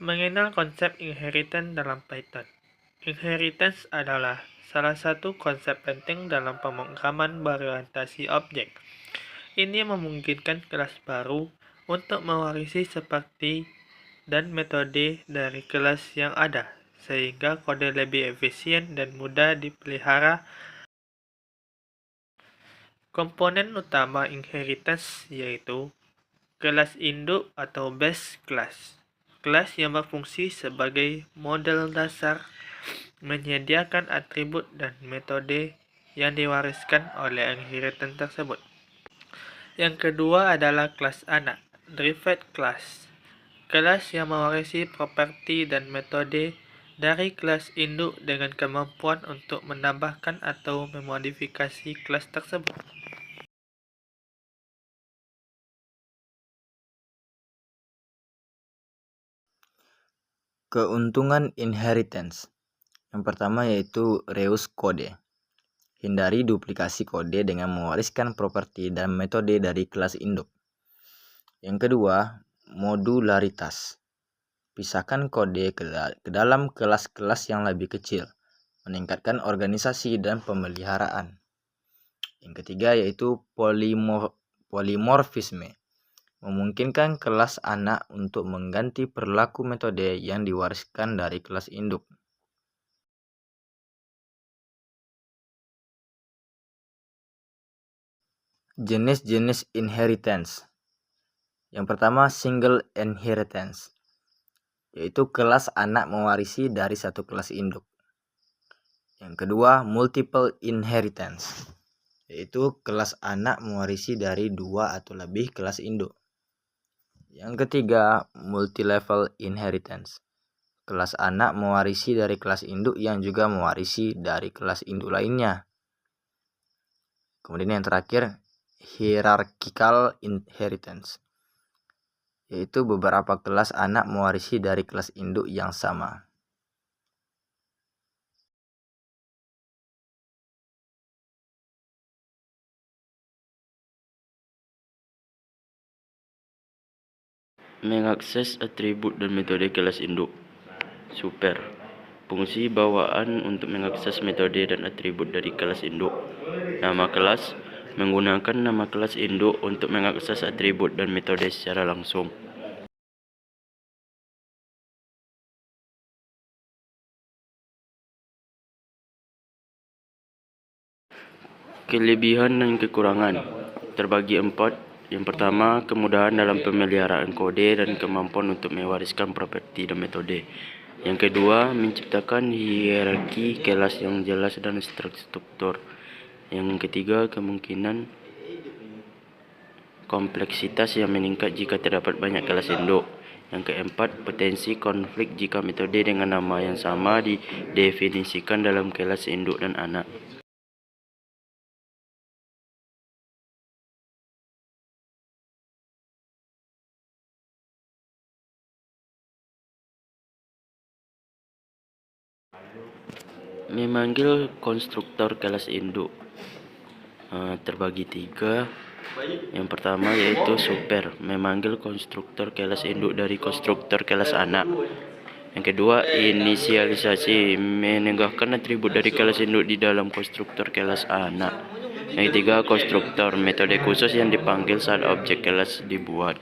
Mengenal konsep inheritance dalam Python. Inheritance adalah salah satu konsep penting dalam pemrograman berorientasi objek. Ini memungkinkan kelas baru untuk mewarisi seperti dan metode dari kelas yang ada, sehingga kode lebih efisien dan mudah dipelihara. Komponen utama inheritance yaitu kelas induk atau base class. Kelas yang berfungsi sebagai model dasar, menyediakan atribut dan metode yang diwariskan oleh inheritance tersebut. Yang kedua adalah kelas anak, derived class. Kelas yang mewarisi properti dan metode dari kelas induk dengan kemampuan untuk menambahkan atau memodifikasi kelas tersebut. Keuntungan inheritance. Yang pertama yaitu reuse kode. Hindari duplikasi kode dengan mewariskan properti dan metode dari kelas induk. Yang kedua, modularitas. Pisahkan kode ke dalam kelas-kelas yang lebih kecil, meningkatkan organisasi dan pemeliharaan. Yang ketiga yaitu polimorfisme. Memungkinkan kelas anak untuk mengganti perilaku metode yang diwariskan dari kelas induk. Jenis-jenis inheritance. Yang pertama, single inheritance, yaitu kelas anak mewarisi dari satu kelas induk. Yang kedua, multiple inheritance, yaitu kelas anak mewarisi dari dua atau lebih kelas induk. Yang ketiga, multi-level inheritance. Kelas anak mewarisi dari kelas induk yang juga mewarisi dari kelas induk lainnya. Kemudian yang terakhir, hierarchical inheritance, yaitu beberapa kelas anak mewarisi dari kelas induk yang sama. Mengakses atribut dan metode kelas induk. Super. Fungsi bawaan untuk mengakses metode dan atribut dari kelas induk. Nama kelas. Menggunakan nama kelas induk untuk mengakses atribut dan metode secara langsung. Kelebihan dan kekurangan terbagi 4. Yang pertama, kemudahan dalam pemeliharaan kode dan kemampuan untuk mewariskan properti dan metode. Yang kedua, menciptakan hierarki kelas yang jelas dan struktur. Yang ketiga, kemungkinan kompleksitas yang meningkat jika terdapat banyak kelas induk. Yang keempat, potensi konflik jika metode dengan nama yang sama didefinisikan dalam kelas induk dan anak. Memanggil konstruktor kelas induk terbagi 3. Yang pertama yaitu super, memanggil konstruktor kelas induk dari konstruktor kelas anak. Yang kedua, inisialisasi, menegakkan atribut dari kelas induk di dalam konstruktor kelas anak. Yang ketiga, konstruktor, metode khusus yang dipanggil saat objek kelas dibuat.